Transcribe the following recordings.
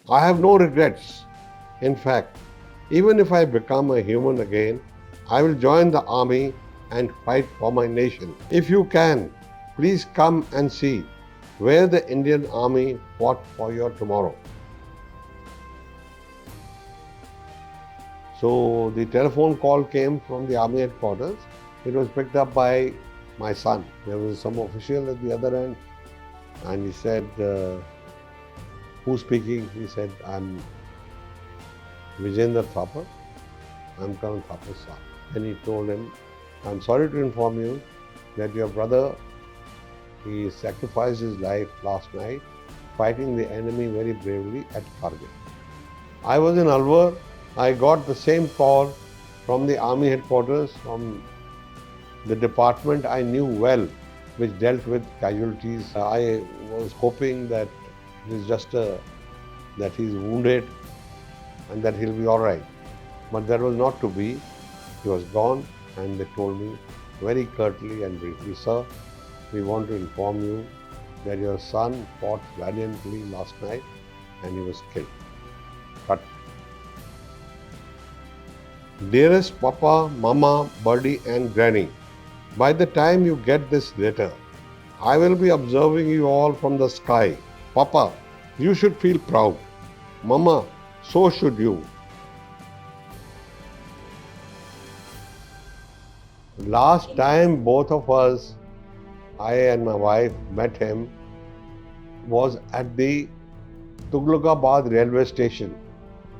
I have no regrets. In fact, even if I become a human again, I will join the army and fight for my nation. If you can, please come and see where the Indian army fought for your tomorrow. So the telephone call came from the army headquarters. It was picked up by my son. There was some official at the other end, and he said, "Who's speaking?" He said, "I'm Vijayant Thapar. I'm Colonel Thapar's son." Then he told him, "I'm sorry to inform you that your brother, he sacrificed his life last night fighting the enemy very bravely at Kargil." I was in Alwar. I got the same call from the army headquarters, from the department I knew well, which dealt with casualties. I was hoping that it is just that he's wounded and that he'll be all right. But that was not to be. He was gone, and they told me very curtly and briefly, "Sir, we want to inform you that your son fought valiantly last night and he was killed." Cut. Dearest Papa, Mama, Buddy, and Granny, by the time you get this letter, I will be observing you all from the sky. Papa, you should feel proud. Mama, so should you. Last time both of us, I and my wife, met him was at the Tughlaqabad railway station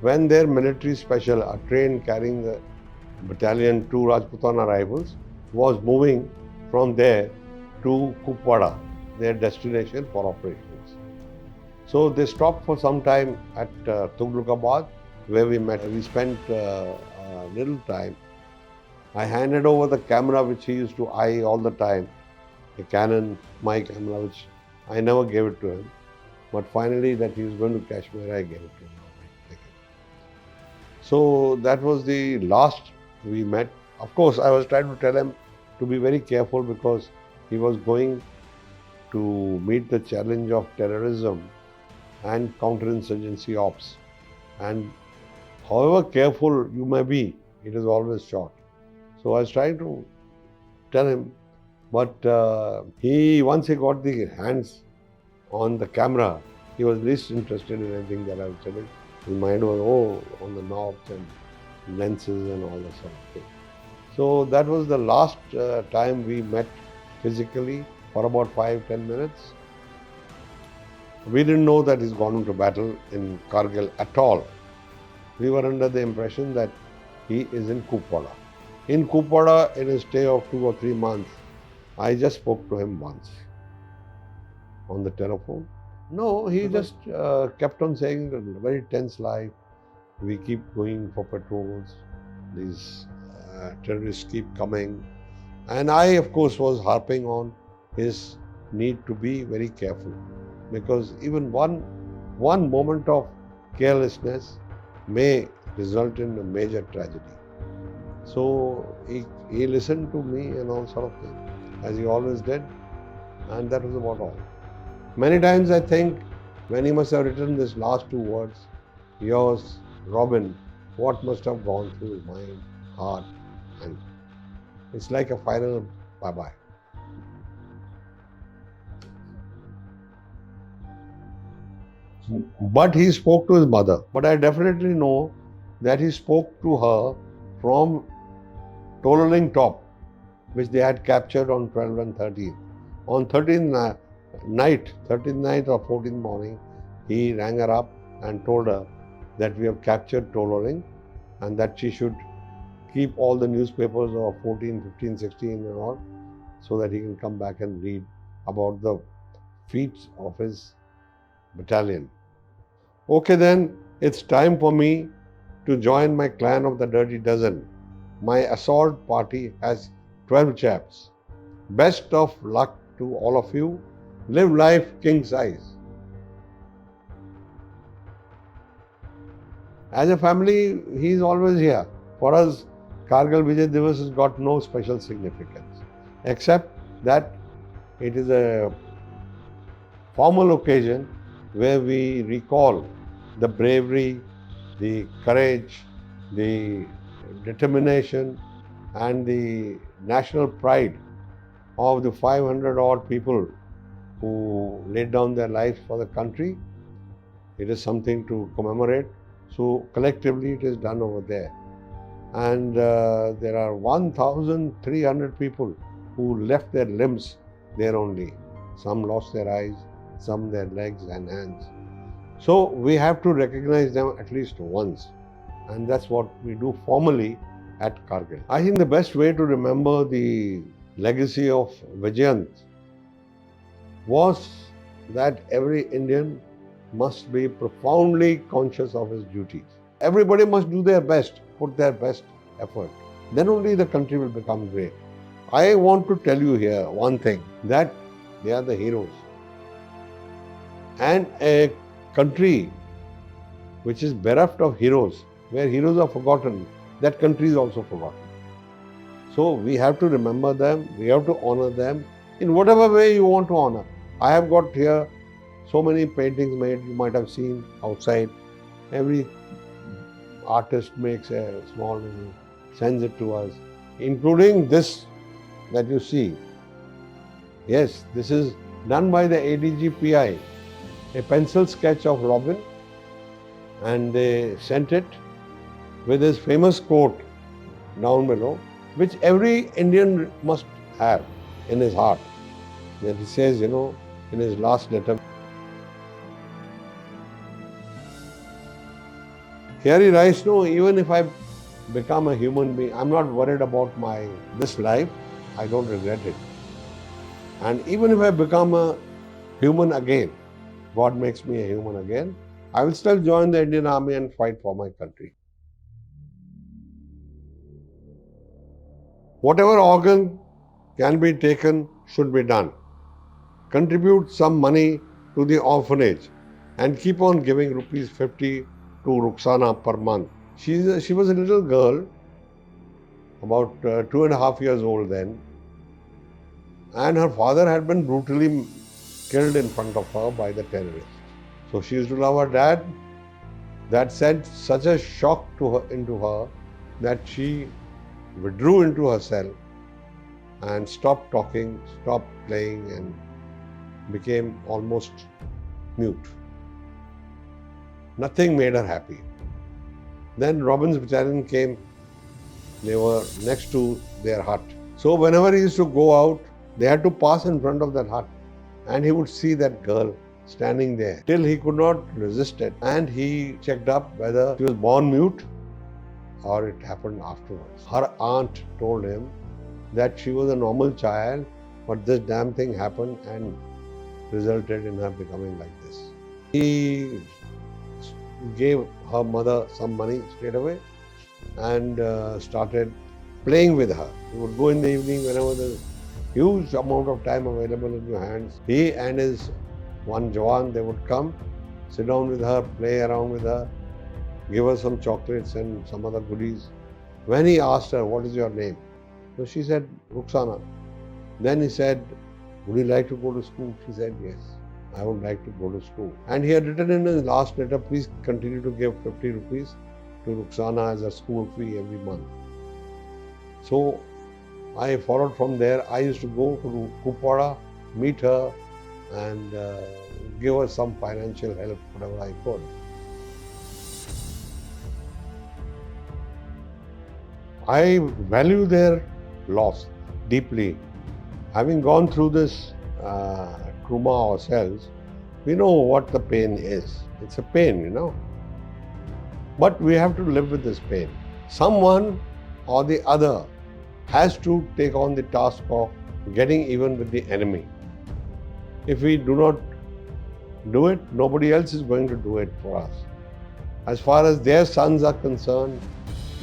when their military special, a train carrying the battalion 2 Rajputana rifles, was moving from there to Kupwada, their destination for operations. So they stopped for some time at Tughlaqabad, where we met. We spent a little time. I handed over the camera which he used to eye all the time, a Canon my camera, which I never gave it to him. But finally, that he was going to Kashmir, I gave it to him. So that was the last we met. Of course, I was trying to tell him to be very careful because he was going to meet the challenge of terrorism and counterinsurgency ops. And however careful you may be, it is always short. So I was trying to tell him, but once he got the hands on the camera, he was least interested in anything that I was telling. His mind was on the knobs and lenses and all that sort of thing. So that was the last time we met physically for about 5-10 minutes. We didn't know that he's gone into battle in Kargil at all. We were under the impression that he is in Kupwada. In Kupwada, in a stay of 2 or 3 months, I just spoke to him once on the telephone. No, he just kept on saying very tense life. We keep going for patrols. These terrorists keep coming. And I, of course, was harping on his need to be very careful because even one moment of carelessness may result in a major tragedy. So he listened to me and all sort of things, as he always did, and that was about all. Many times I think when he must have written these last 2 words, yours, Robin, what must have gone through his mind, heart, and it's like a final bye-bye. But he spoke to his mother. But I definitely know that he spoke to her from Tololing Top, which they had captured on 12 and 13. On 13th night or 14th morning, he rang her up and told her that we have captured Tololing and that she should keep all the newspapers of 14, 15, 16 and all so that he can come back and read about the feats of his battalion. Okay then, it's time for me to join my clan of the Dirty Dozen. My assault party has 12 chaps. Best of luck to all of you. Live life king size. As a family, he is always here. For us, Kargil Vijay Diwas has got no special significance, except that it is a formal occasion where we recall the bravery, the courage, the determination, and the national pride of the 500 odd people who laid down their lives for the country. It is something to commemorate. So collectively it is done over there. And there are 1,300 people who left their limbs there only. Some lost their eyes, some their legs and hands. So we have to recognize them at least once. And that's what we do formally at Kargil. I think the best way to remember the legacy of Vijayant was that every Indian must be profoundly conscious of his duties. Everybody must do their best, put their best effort. Then only the country will become great. I want to tell you here one thing, that they are the heroes. And a country which is bereft of heroes, where heroes are forgotten, that country is also forgotten. So we have to remember them, we have to honor them in whatever way you want to honor. I have got here so many paintings made, you might have seen outside. Every artist makes a small video, sends it to us, including this that you see. Yes, this is done by the ADGPI, a pencil sketch of Robin, and they sent it with his famous quote down below, which every Indian must have in his heart. That he says, in his last letter. Here he writes, no, even if I become a human being, I'm not worried about this life, I don't regret it. And even if I become a human again, God makes me a human again, I will still join the Indian Army and fight for my country. Whatever organ can be taken should be done. Contribute some money to the orphanage and keep on giving rupees 50 to Ruxana per month. She was a little girl, about 2.5 years old then, and her father had been brutally killed in front of her by the terrorists. So she used to love her dad. That sent such a shock into her that she withdrew into herself and stopped talking, stopped playing, and became almost mute. Nothing made her happy. Then Robin's battalion came. They were next to their hut. So whenever he used to go out, they had to pass in front of that hut, and he would see that girl standing there. Till he could not resist it, and he checked up whether she was born mute or it happened afterwards. Her aunt told him that she was a normal child, but this damn thing happened and resulted in her becoming like this. He gave her mother some money straight away and started playing with her. He would go in the evening whenever there's huge amount of time available in your hands. He and his one Jawan, they would come, sit down with her, play around with her, give her some chocolates and some other goodies. When he asked her, what is your name? So she said, Ruxana. Then he said, would you like to go to school? She said, yes, I would like to go to school. And he had written in his last letter, please continue to give 50 rupees to Ruxana as a school fee every month. So I followed from there. I used to go to Kupwara, meet her, and give her some financial help, whatever I could. I value their loss deeply. Having gone through this trauma ourselves, we know what the pain is. It's a pain, But we have to live with this pain. Someone or the other has to take on the task of getting even with the enemy. If we do not do it, nobody else is going to do it for us. As far as their sons are concerned,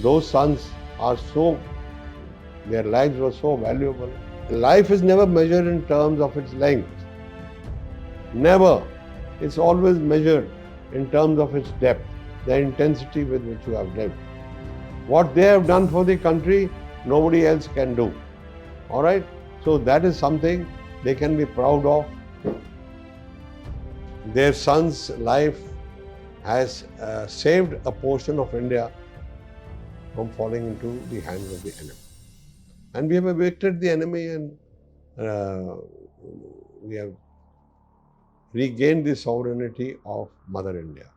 those sons are their lives were so valuable. Life is never measured in terms of its length. Never. It's always measured in terms of its depth, the intensity with which you have lived. What they have done for the country, nobody else can do. All right? So that is something they can be proud of. Their son's life has saved a portion of India from falling into the hands of the enemy. And we have evicted the enemy, and uh, we have regained the sovereignty of Mother India.